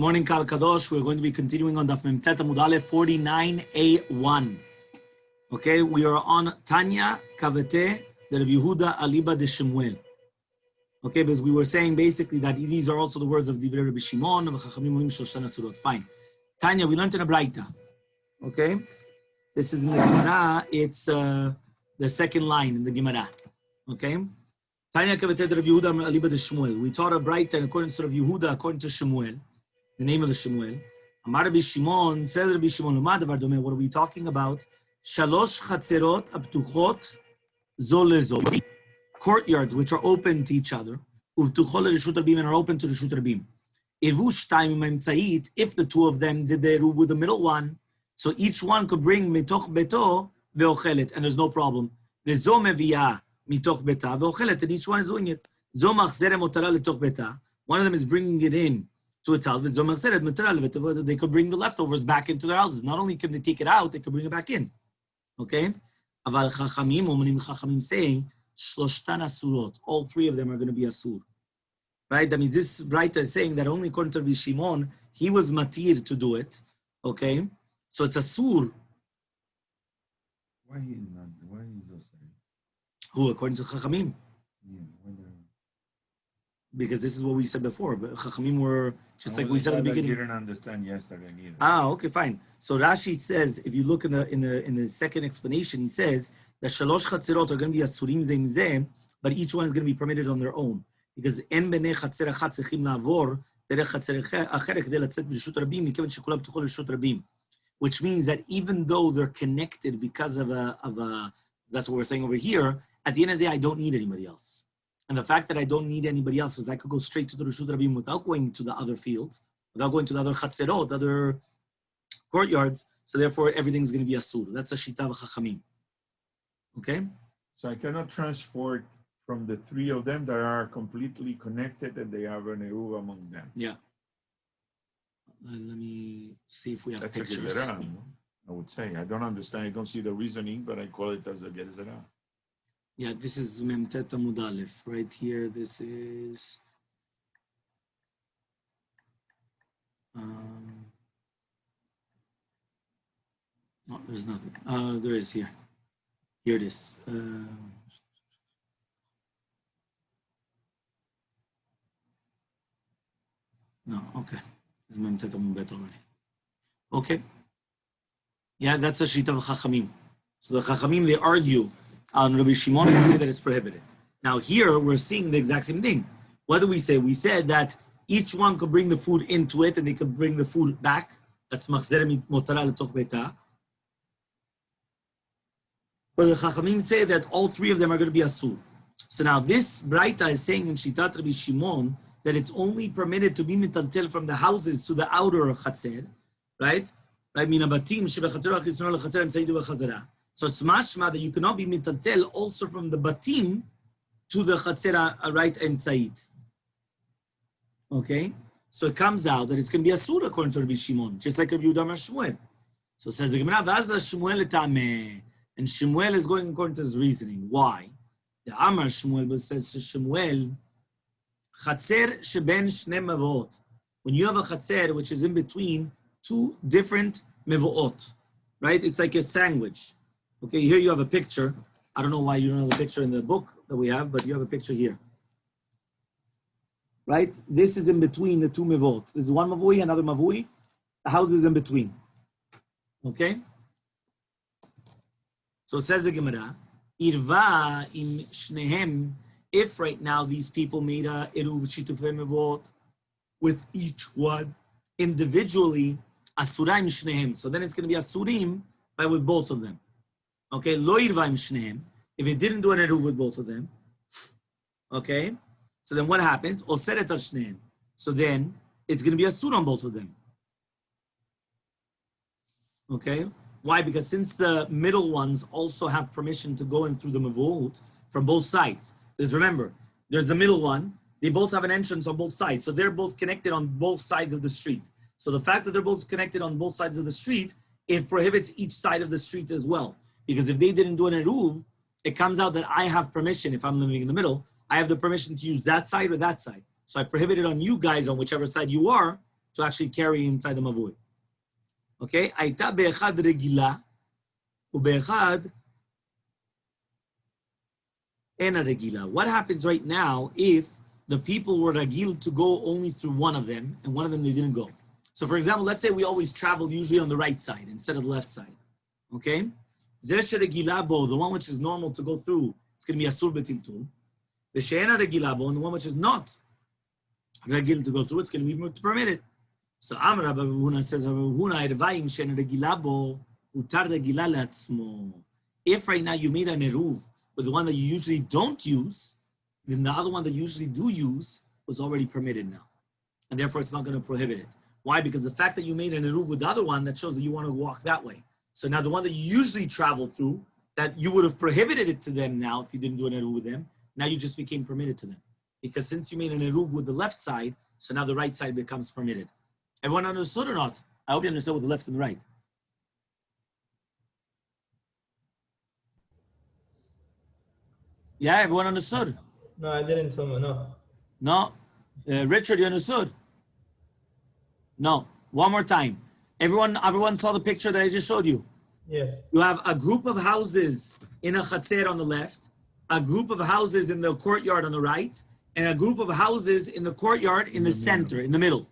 Morning, Kal Kadosh. We're going to be continuing on Daf Memtet Amud Aleph 49a1. Okay, we are on Tanya Kavete de Rabbi Yehuda Aliba de Shemuel. Okay, because we were saying basically that these are also the words of Divrei Rabbi Shimon of Chachamim Olim Shoshan Asurot. Fine. Tanya, we learned in a Braita. Okay, this is in the Gemara. It's the second line in the Gemara. Okay, Tanya Kavete de Rabbi Yehuda Aliba de Shemuel. We taught a Braita in accordance to Rabbi Yehuda, according to Shemuel. The name of the Shemuel. Amar Rabbi Shimon, says Rabbi Shimon, what are we talking about? Shalosh chatzerot aptuchot zo lezo. Courtyards which are open to each other. Uptuchot l'reshut rabim and are open to the reshut rabim. Evu shtayim imemtzait, if the two of them did the eruv with the middle one, so each one could bring mitoch beto ve'ochelet, and there's no problem. Vezo meviyah mitoch beta ve'ochelet, and each one is doing it. Zo machzere motara letoch beta. One of them is bringing it in to its house. They could bring the leftovers back into their houses. Not only can they take it out, they could bring it back in. Okay? Aval Chachamim say, Shloshtan Asurot. All three of them are going to be Asur. Right? That means this writer is saying that only according to Rabbi Shimon, he was matir to do it. Okay? So it's Asur. Why is those saying? Who? According to Chachamim? Yeah, because this is what we said before. But Chachamim were just like we said at the beginning. I didn't understand yesterday neither. Okay, fine. So Rashi says, if you look in the second explanation, he says that shalosh chatzerot are going to be asurim zeh mizeh, but each one is going to be permitted on their own because en benei chatzer achat tzrichim la'avor derech chatzer acheret kedei latzet b'reshut rabim mikevan shekulam ptuchot l'reshut rabim, which means that even though they're connected because of a that's what we're saying over here, at the end of the day, I don't need anybody else. And the fact that I don't need anybody else was I could go straight to the Reshut Rabim without going to the other fields, without going to the other chatzerot, the other courtyards. So therefore, everything's going to be asur. That's a shita of Chachamim. Okay? So I cannot transport from the three of them that are completely connected and they have an eruv among them. Yeah. Let me see if we have That's pictures. a gezerah, I would say. I don't understand. I don't see the reasoning, but I call it as a gezerah. Yeah, this is Memtet Amud Aleph. Right here, this is... no, there's nothing. There is here. Here it is. No, okay. It's Memtet Amud Bet already. Okay. Yeah, that's a sheet of Chachamim. So the Chachamim, they argue on Rabbi Shimon and say that it's prohibited. Now here, we're seeing the exact same thing. What do we say? We said that each one could bring the food into it and they could bring the food back. That's machzere motara l'toch beta. But the Chachamim say that all three of them are going to be asur. So now this Braita is saying in Shitat Rabbi Shimon that it's only permitted to be mitantel from the houses to the outer chatzer, right? Right? Mina batim shebechatzer achisonol lechatzer emseidu v'chazara. So it's mashma that you cannot be mitantel also from the batim to the chatzera right emsait. Okay? So it comes out that it's going to be asur according to Rabbi Shimon, just like Rabbi Yehuda Amar Shmuel. So it says the Gemara, v'az Shmuel etameh. And Shmuel is going according to his reasoning. Why? The Amar Shmuel says to Shmuel, Chatzer sheben shne mevoot. When you have a chatzer which is in between two different mevoot, right? It's like a sandwich. Okay, here you have a picture. I don't know why you don't have a picture in the book that we have, but you have a picture here. Right? This is in between the two mevoot. There's one mavui, another mavui. The house is in between. Okay? So it says the Gemara, Irva im shnehem, if right now these people made a eruv shitufei mevot with each one individually, asurim shnehem. So then it's going to be asurim by with both of them. Okay, lo irva im shnehem. If it didn't do an eruv with both of them, okay, so then what happens? Oseret al shnehem. So then it's going to be asur on both of them. Okay. Why? Because since the middle ones also have permission to go in through the mavot from both sides. Because remember, there's the middle one. They both have an entrance on both sides. So they're both connected on both sides of the street. So the fact that they're both connected on both sides of the street, it prohibits each side of the street as well. Because if they didn't do an eruv, it comes out that I have permission, if I'm living in the middle, I have the permission to use that side or that side. So I prohibit it on you guys on whichever side you are to actually carry inside the mavui. Okay? Aita be'echad regila, u'be'echad ena regila. What happens right now if the people were ragil to go only through one of them, and one of them they didn't go? So for example, let's say we always travel usually on the right side instead of the left side. Okay? Zeh regila bo, the one which is normal to go through, it's going to be asur betiltul. V'she'ena regila bo, and the one which is not ragil to go through, it's going to be permitted. So Amar Rabbi Huna says, Rabbi Huna ervaim she'ena regila bo, utar regila le'atzmo. If right now you made an eruv with the one that you usually don't use, then the other one that you usually do use was already permitted now. And therefore it's not going to prohibit it. Why? Because the fact that you made an eruv with the other one, that shows that you want to walk that way. So now the one that you usually travel through, that you would have prohibited it to them now if you didn't do an eruv with them, now you just became permitted to them. Because since you made an eruv with the left side, so now the right side becomes permitted. Everyone understood or not? I hope you understood with the left and the right. Yeah, everyone understood? No, I didn't. No. No? Richard, you understood? No. One more time. Everyone saw the picture that I just showed you? Yes. You have a group of houses in a chatzer on the left, a group of houses in the courtyard on the right, and a group of houses in the courtyard in the center, in the middle.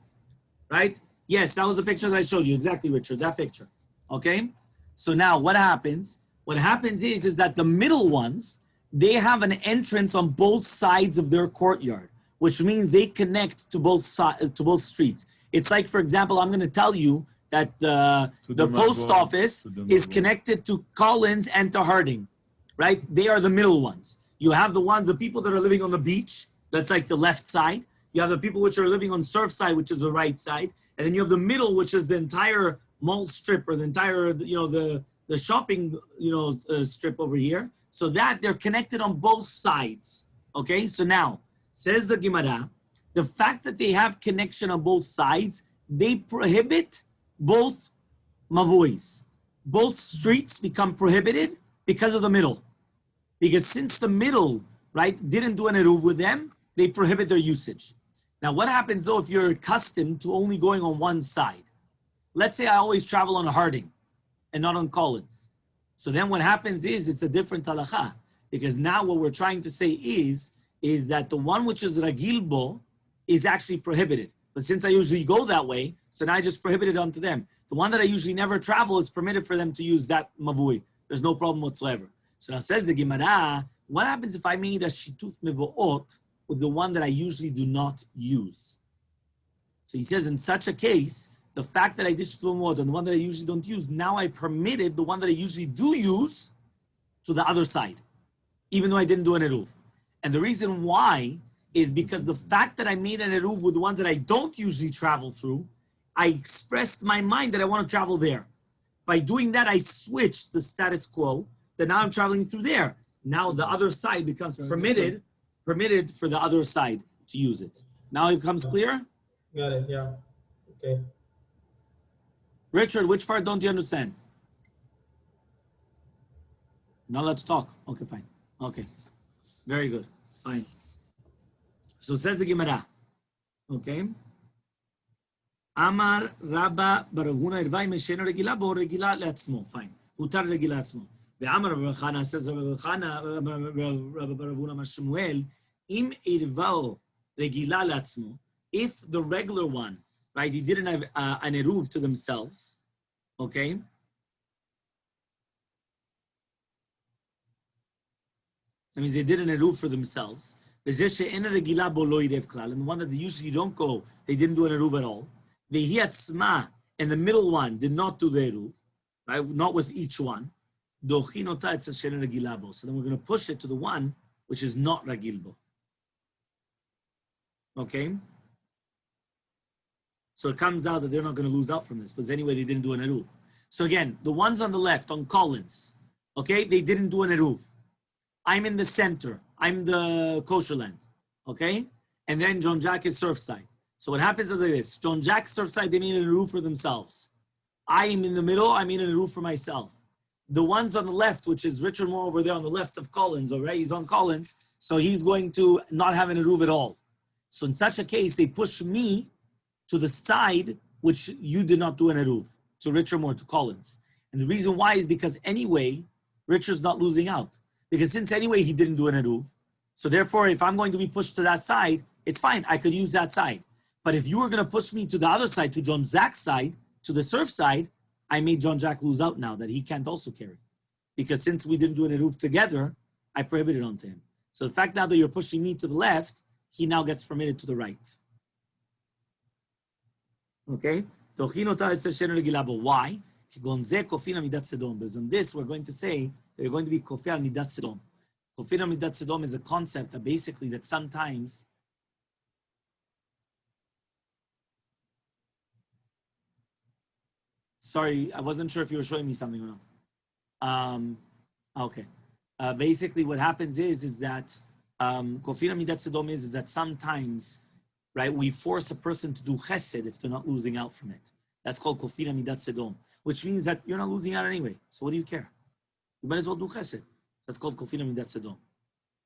Right? Yes, that was the picture that I showed you. Exactly, Richard, that picture. Okay? So now what happens? What happens is that the middle ones, they have an entrance on both sides of their courtyard, which means they connect to both streets. It's like, for example, I'm going to tell you that the post office is connected to Collins and to Harding, right? They are the middle ones. You have the people that are living on the beach, that's like the left side. You have the people which are living on Surfside, which is the right side. And then you have the middle, which is the entire mall strip or the entire, the shopping, strip over here. So that they're connected on both sides. Okay, so now, says the Gemara, the fact that they have connection on both sides, they prohibit both mavuis. Both streets become prohibited because of the middle. Because since the middle, right, didn't do an eruv with them, they prohibit their usage. Now, what happens though if you're accustomed to only going on one side? Let's say I always travel on Harding and not on Collins. So then what happens is it's a different halakha. Because now what we're trying to say is that the one which is ragilbo is actually prohibited. But since I usually go that way, so now I just prohibit it onto them. The one that I usually never travel is permitted for them to use that mavui. There's no problem whatsoever. So now says the Gemara, what happens if I made a shituf mevo'ot with the one that I usually do not use? So he says in such a case, the fact that I did shituf mevo'ot and the one that I usually don't use, now I permitted the one that I usually do use to the other side, even though I didn't do an eruv. And the reason why is because the fact that I made an eruv with the ones that I don't usually travel through, I expressed my mind that I want to travel there. By doing that, I switched the status quo that now I'm traveling through there. Now the other side becomes permitted for the other side to use it. Now it becomes clear? Got it, yeah. Okay. Richard, which part don't you understand? Not allowed to talk. Okay, fine. Okay. Very good. Fine. So says the Gemara. Okay. Amar Rabba Baravuna Irvai Meshena Regila Bo Regila Leatzmo. Fine. Hutar Regila Leatzmo. The Amar Rabba Chana says Rabba Baravuna Mashmuel Im Irvao Regila Leatzmo. If the regular one, right, he didn't have an eruv to themselves, okay. That means they did an eruv for themselves. And the one that they usually don't go, they didn't do an eruv at all. The hiatzma and the middle one did not do the eruv, right? Not with each one. So then we're going to push it to the one which is not ragilbo. Okay? So it comes out that they're not going to lose out from this, because anyway, they didn't do an eruv. So again, the ones on the left, on Collins, okay, they didn't do an eruv. I'm in the center. I'm the kosher land, okay? And then John Jack is Surfside. So what happens is like this. John Jack, Surfside, they made an eruv for themselves. I am in the middle. I made an eruv for myself. The ones on the left, which is Richard Moore over there on the left of Collins, all right? He's on Collins, so he's going to not have an eruv at all. So in such a case, they push me to the side which you did not do an Eruv, to Richard Moore, to Collins. And the reason why is because anyway, Richard's not losing out. Because since anyway he didn't do an Eruv, so therefore if I'm going to be pushed to that side, it's fine, I could use that side. But if you were going to push me to the other side, to John Jack's side, to the surf side, I made John Jack lose out now that he can't also carry. Because since we didn't do an Eruv together, I prohibited onto him. So the fact now that you're pushing me to the left, he now gets permitted to the right. Okay? Why? Because on this, we're going to say they're going to be Kofi al Midat Sedom. Kofi al Midat Sedom is a concept that basically that sometimes sorry, I wasn't sure if you were showing me something or not. Okay. Basically, what happens is that Kofi al Midat Sedom is that sometimes, right, we force a person to do chesed if they're not losing out from it. That's called Kofi al Midat Sedom, which means that you're not losing out anyway. So what do you care? You might as well do chesed. That's called Kofi al Midat Sedom.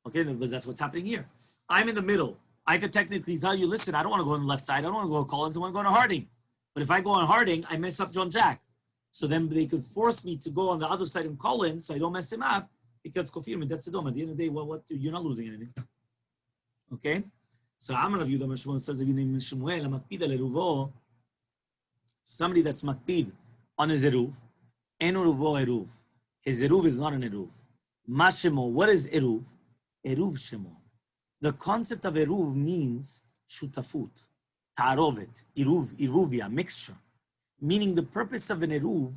Okay, because that's what's happening here. I'm in the middle. I could technically tell you, listen, I don't want to go on the left side. I don't want to go to Collins. I want to go to Harding. But if I go on Harding, I mess up John Jack. So then they could force me to go on the other side in Collins so I don't mess him up because Kofi al Midat Sedom. At the end of the day, what you're not losing anything. Okay? So I'm going to view the Shmuel says, somebody that's makpid on his eruv, en uruvo eruv. His eruv is not an eruv. Mashemo, what is eruv? Eruv shemo. The concept of eruv means shutafut, ta'arovet, eruv, iruvia, mixture. Meaning the purpose of an eruv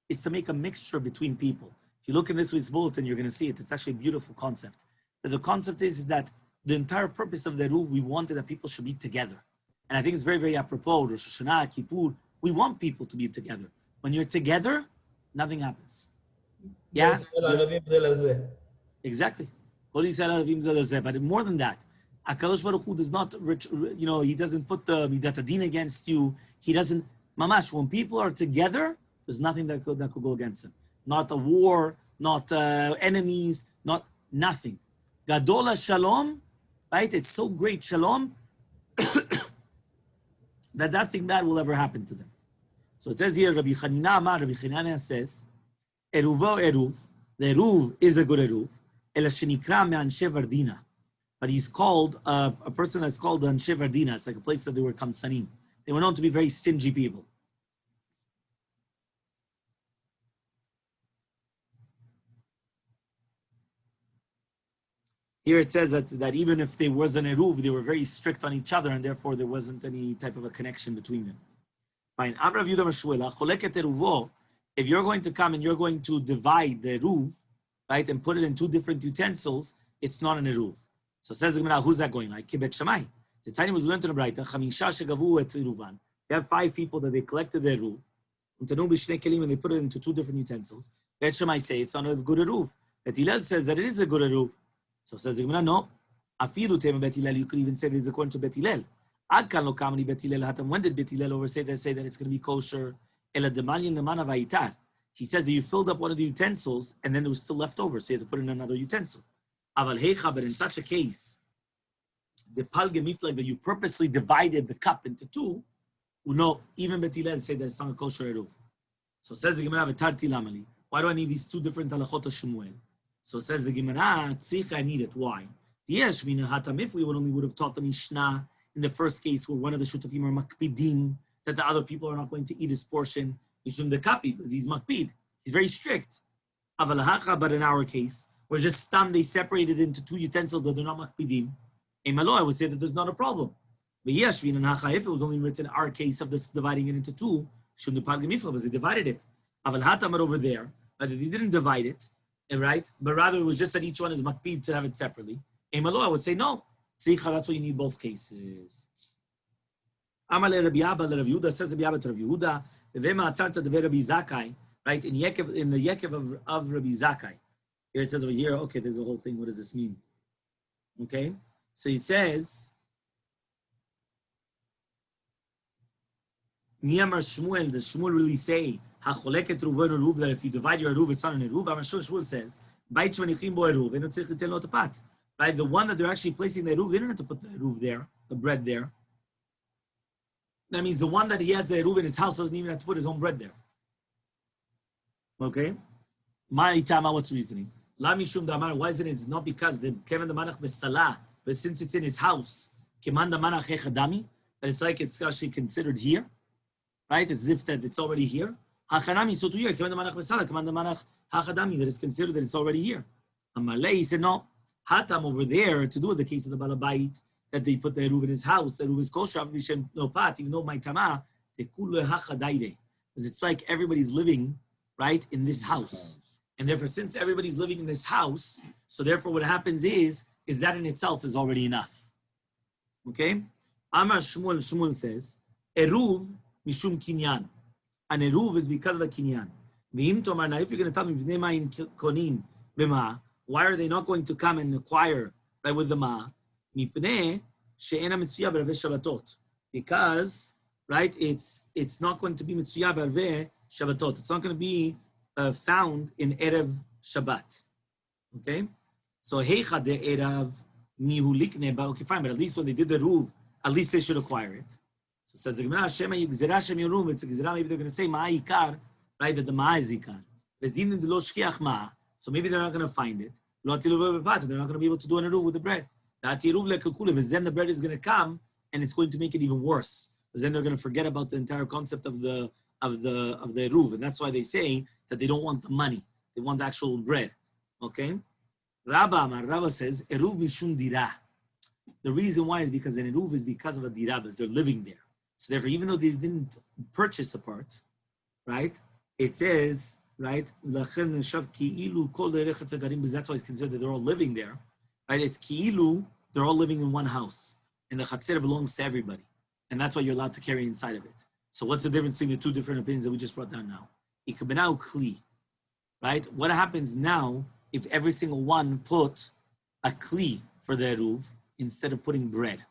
is to make a mixture between people. If you look in this week's bulletin, you're going to see it. It's actually a beautiful concept. But the concept is that the entire purpose of the eruv, we wanted that people should be together. And I think it's very, very apropos. Rosh Hashanah, Kippur, we want people to be together. When you're together, nothing happens. Yeah? Exactly. But more than that, HaKadosh Baruch Hu does not, he doesn't put the Midat Adin against you. He doesn't, mamash, when people are together, there's nothing that could go against them. Not a war, not enemies, not nothing. Gadol Shalom, right? It's so great, Shalom, that nothing bad will ever happen to them. So it says here, Rabbi Chanina says, Eruvo Eruv, the Eruv is a good Eruv, Ela shenikra me'anshe Vardina. But he's called, a person that's called Anshe Vardina. It's like a place that they were Kamsanim. They were known to be very stingy people. Here it says that even if there was an Eruv, they were very strict on each other, and therefore there wasn't any type of a connection between them. Fine. If you're going to come and you're going to divide the Eruv, right, and put it in two different utensils, it's not an Eruv. So it says the Gemara, who's that going? Like Kibet Shammai. The Tanya was learned to the Braita, Chamisha shegavu et Eruvan. They have 5 people that they collected the Eruv, and they put it into 2 different utensils. Bet Shammai say it's not a good Eruv. Bet Hillel says that it is a good Eruv. So says the Gemara, no. Afilu tema Bet Hillel, you could even say this is according to Bet Hillel. Adkan lo kamani Bet Hillel hatam. When did Bet Hillel over say that it's going to be kosher? Ela demalyin lemana vayitar. He says that you filled up one of the utensils and then there was still left over, so you have to put in another utensil. Aval heicha, but in such a case, the palge miflag that you purposely divided the cup into 2, no, even Bet Hillel say that it's not a kosher eruv. So says the Gemara, v'tarti lamali. Why do I need these 2 different halachot of Shmuel? So says the Gemara, tzich, I need it. Why? Yes, if we only would have taught the Mishnah in the first case where one of the shutafim are makpidim, that the other people are not going to eat his portion, Yishum the kapi, because he's makpid. He's very strict. But in our case, we're just stunned, they separated into 2 utensils, but they're not makpidim. I would say that there's not a problem. But yes, if it was only written in our case of this dividing it into 2, Shum the palgamifla, because they divided it. But over there, but they didn't divide it, right? But rather it was just that each one is makpid to have it separately. I would say no. That's why you need both cases. Amale Rabbi Abba Rabbi Yehuda says Rabbi Abba to Rabbi Yehuda. Vema atzarta de Rabbi Zakai, right? In the Yekev of Rabbi Zakai. Here it says over here. Okay, there's a whole thing. What does this mean? Okay, so it says Niyamar Shmuel. Does Shmuel really say hacholeket ruven eruv that if you divide your eruv, it's not an eruv? Shmuel says bait shvanichim bo eruv and tzich litel lo tapat. Right, the one that they're actually placing the eruv, they don't have to put the eruv there, the bread there. That means the one that he has the Eruv in his house doesn't even have to put his own bread there. Okay? Ma'itama, what's the reasoning? La mishum damar, why isn't it? It's not because the Kevin the Manach Besalah, but since it's in his house, Keman the Manach Echadami, that it's like it's actually considered here, right? It's as if that it's already here. Hachanami, so to here, Keman the Manach Besalah, Keman the Manach Hachadami, that is considered that it's already here. Amalei, he said, no, Hatam over there, to do with the case of the Balabait, that they put the Eruv in his house, the Eruv is kosher, no pat, even though my tama, the kule hachadaire, because it's like everybody's living, right, in this house. And therefore, since everybody's living in this house, so therefore what happens is that in itself is already enough. Okay? Amar Shmuel says, Eruv mishum kinyan. An Eruv is because of a kinyan. V'im tomar, now if you're going to tell me, b'nei ma'in konin b'ma, why are they not going to come and acquire, right, with the ma? Mipnei she'ena mitzuya b'arvei Shabbatot. Because, right, it's not going to be mitzuya b'arvei Shabbatot. It's not going to be found in Erev Shabbat. Okay? So, heicha de Erev mihulikne, but okay, fine, but at least when they did the Ruv, at least they should acquire it. So it says, the Gemara, Shema yigzera shem yorum, it's a gzera, maybe they're going to say, ma'ikar, right, that the ma is ikar. Vezinin de lo shkiach ma, so maybe they're not going to find it. Lo atilu b'pat, they're not going to be able to do an Eruv with the bread. But then the bread is going to come, and it's going to make it even worse. Because then they're going to forget about the entire concept of the Eruv, and that's why they say that they don't want the money; they want the actual bread. Okay? Rabba says Eruv mishum dira. The reason why is because an Eruv is because of a dira, because they're living there. So therefore, even though they didn't purchase a part, right? It says right. That's why it's considered that they're all living there. Right? It's ki'ilu, they're all living in one house. And the chatzir belongs to everybody. And that's what you're allowed to carry inside of it. So what's the difference between the two different opinions that we just brought down now? Ikbenau kli. Right? What happens now if every single one put a kli for the eruv instead of putting bread?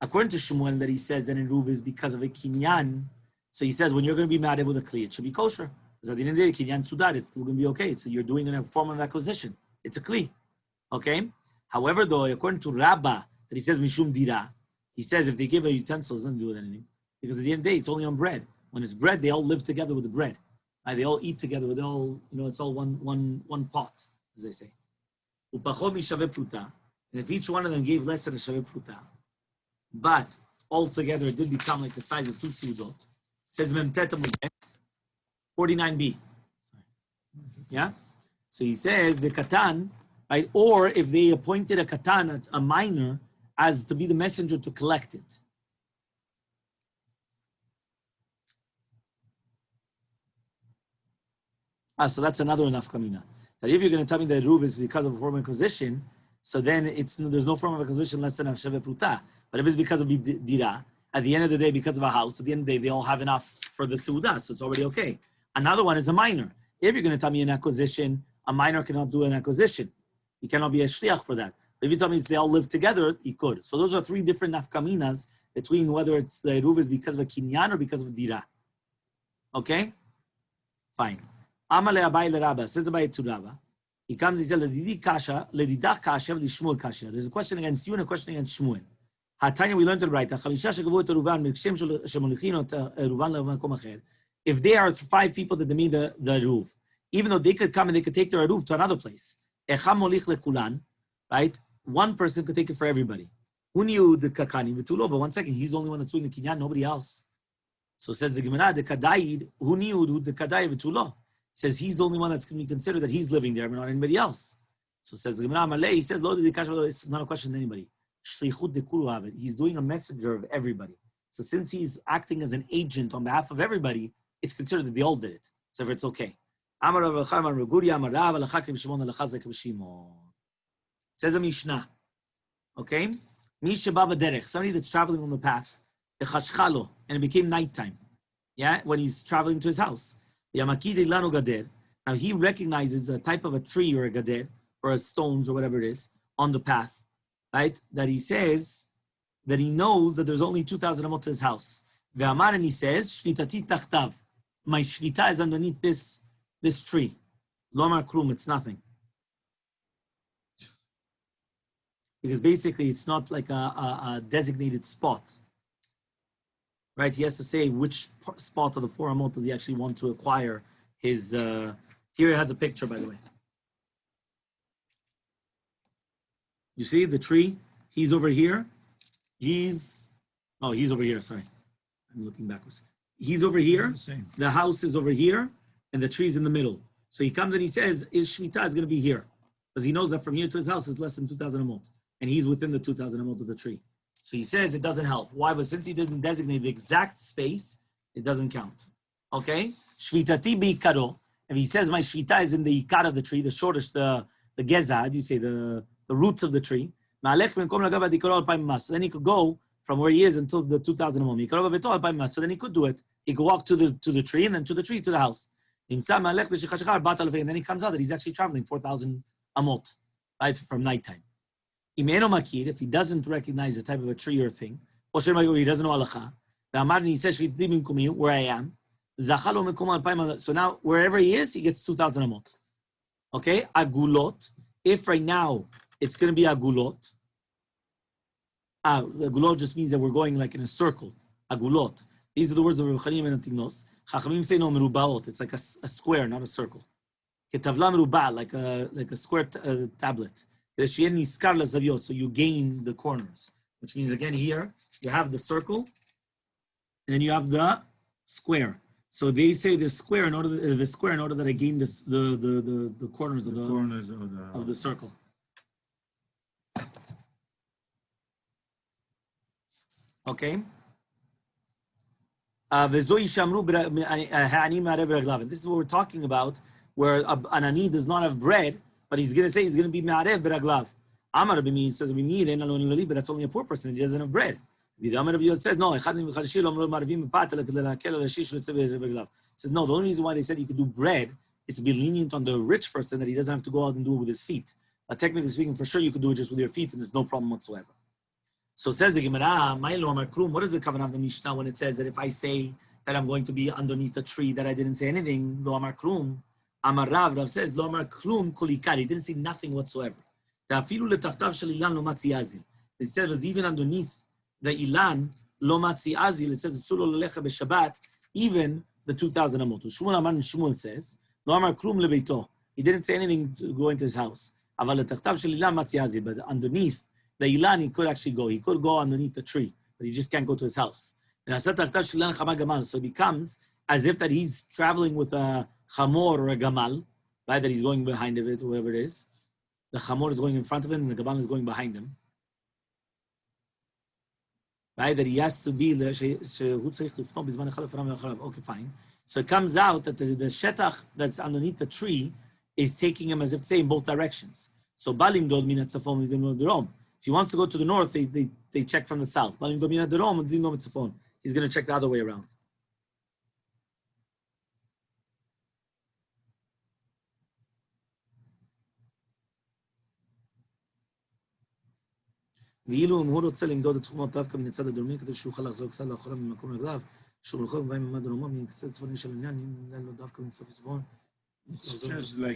According to Shmuel, that he says that eruv is because of a kinyan. So he says when you're going to be ma'arev with a kli, it should be kosher. Because at the end of the day, kinyan sudar, it's still going to be okay. So you're doing it in a form of acquisition. It's a kli. Okay? However, though, according to Rabbah, that he says mishum dira, he says if they give a utensil, it doesn't do with anything. Because at the end of the day, it's only on bread. When it's bread, they all live together with the bread. Right? They all eat together with all, it's all one pot, as they say. Upachot mishaveh pruta. And if each one of them gave less than a shaveh pruta, but altogether it did become like the size of two seudot, it says memtet amudet, 49b. Yeah? So he says the katan, right? Or if they appointed a katan, a minor, as to be the messenger to collect it. So that's another enough kamina. That if you're going to tell me that Eruv is because of a form of acquisition, so then there's no form of acquisition less than a shaveh pruta. But if it's because of dira, at the end of the day, because of a house, at the end of the day, they all have enough for the seudah, so it's already okay. Another one is a minor. If you're going to tell me an acquisition, a minor cannot do an acquisition. He cannot be a shliach for that. But if you tell me they all live together, he could. So those are three different nafkaminas between whether it's the Eruv is because of a kinyan or because of a dira. Okay? Fine. Amale Abai le Rabba, says Abai to Rabba. He comes, he says, Ledidach kasha, Shmuel kasha. There's a question against you and a question against Shmuel. Hatanya, we learned it right. If there are 5 people that they made the Eruv, even though they could come and they could take their Eruv to another place, right? One person could take it for everybody. Who knew the kakani v'tulo? But 1 second, he's the only one that's doing the kinyan, nobody else. So says the Gemara, the kadayid, who knew the kadayid v'tulo? Says he's the only one that's going to be considered that he's living there, but not anybody else. So says the Gemara Malay, he says, it's not a question to anybody. He's doing a messenger of everybody. So since he's acting as an agent on behalf of everybody, it's considered that they all did it. So it's okay. Says a Mishnah. Okay? Somebody that's traveling on the path, and it became nighttime. Yeah, when he's traveling to his house. Now he recognizes a type of a tree or a gader or a stones or whatever it is on the path, right? That he says that he knows that there's only 2,000 amot to his house. And he says, Shvitati tachtav. My shvita is underneath this tree. Lomar krum, it's nothing. Because basically it's not like a designated spot. right? He has to say which spot of the 4 amot does he actually want to acquire his. Here it has a picture, by the way. You see the tree? He's over here. He's over here. Sorry, I'm looking backwards. He's over here. The house is over here, and the tree's in the middle. So he comes and he says, his shvita is going to be here, because he knows that from here to his house is less than 2,000 amot, and he's within the 2,000 amot of the tree. So he says it doesn't help. Why? But since he didn't designate the exact space, it doesn't count. Okay? Shvitati bi'ikaro. If he says my shvita is in the ikar of the tree, the shortest, the geza, how do you say, the roots of the tree. So then he could go from where he is until the 2,000 amot. So then he could do it. He could walk to the tree, and then to the tree to the house. And then he comes out that he's actually traveling 4,000 amot, right, from nighttime. If he doesn't recognize the type of a tree or thing, or he doesn't know halacha, he says, where I am. So now, wherever he is, he gets 2,000 amot. Okay? Agulot. If right now it's going to be agulot, agulot just means that we're going like in a circle. Agulot. These are the words of Reb Chaim and Tignos. Chachamim say no merubaot. It's like a square, not a circle. Ketavla meruba, like a square tablet. So you gain the corners, which means again here you have the circle, and then you have the square. So they say the square in order that I gain this the corners of the circle. Okay. This is what we're talking about, where an ani does not have bread, but he's going to say he's going to be ma'arev beraglav. Amar Rabbi says but that's only a poor person. He doesn't have bread. The Amar Rabbi says no. Says no. The only reason why they said you could do bread is to be lenient on the rich person, that he doesn't have to go out and do it with his feet. But technically speaking, for sure you could do it just with your feet, and there's no problem whatsoever. So says the Gemara, what is the kavanah of the Mishnah when it says that if I say that I'm going to be underneath a tree that I didn't say anything, lo amar klum, amar Rav says lo amar klum kolikar, he didn't say nothing whatsoever. Ta'afilu letachtav shel ilan lo matzi azil. It says even underneath the ilan lo matzi azil, it says sulo lelecha b'Shabbat, even the 2,000 amot. Shmuel says lo amar klum lebeito. He didn't say anything to go into his house. Aval letachtav shel ilan matzi azil, but underneath the ilan, he could actually go. He could go underneath the tree, but he just can't go to his house. So it becomes as if that he's traveling with a chamor or a gamal, right? That he's going behind of it, whoever it is. The chamor is going in front of him, and the gamal is going behind him. Right? That he has to be okay, fine. So it comes out that the shetach that's underneath the tree is taking him as if to say in both directions. So balim dod min hatzafon lidim l'drom. If he wants to go to the north, they check from the south. He's going to check the other way around. ואילו אם הוא רוצה למדוד את תחומו דווקא מן הצד הדרומי, כדי שהוא יוכל לחזור קצת לאחורה ממקום רגליו, שהוא מלכות בהם ממד דרומו, מן קצת צפוני של עניין, אם לא דווקא מסוף צפון.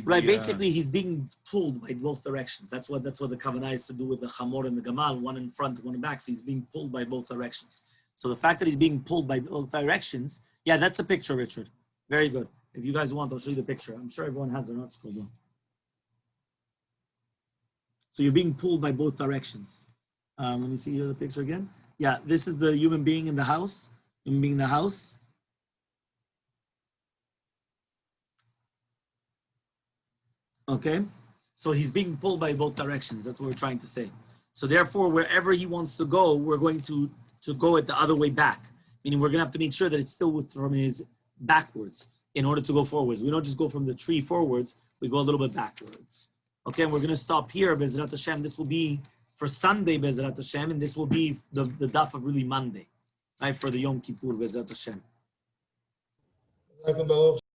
Right, basically he's being pulled by both directions. That's what the kavanah is to do with the chamor and the gamal, one in front, one in back. So he's being pulled by both directions. So the fact that he's being pulled by both directions, yeah, that's a picture, Richard. Very good. If you guys want, I'll show you the picture. I'm sure everyone has their notes scrolled on. So you're being pulled by both directions. Let me see the picture again. Yeah, this is the human being in the house. Human being in the house. Okay, so he's being pulled by both directions. That's what we're trying to say. So therefore, wherever he wants to go, we're going to go it the other way back. Meaning we're going to have to make sure that it's still from his backwards in order to go forwards. We don't just go from the tree forwards, we go a little bit backwards. Okay, and we're going to stop here, Bezrat Hashem. This will be for Sunday, Bezrat Hashem, and this will be the daf of really Monday, right, for the Yom Kippur, Bezrat Hashem.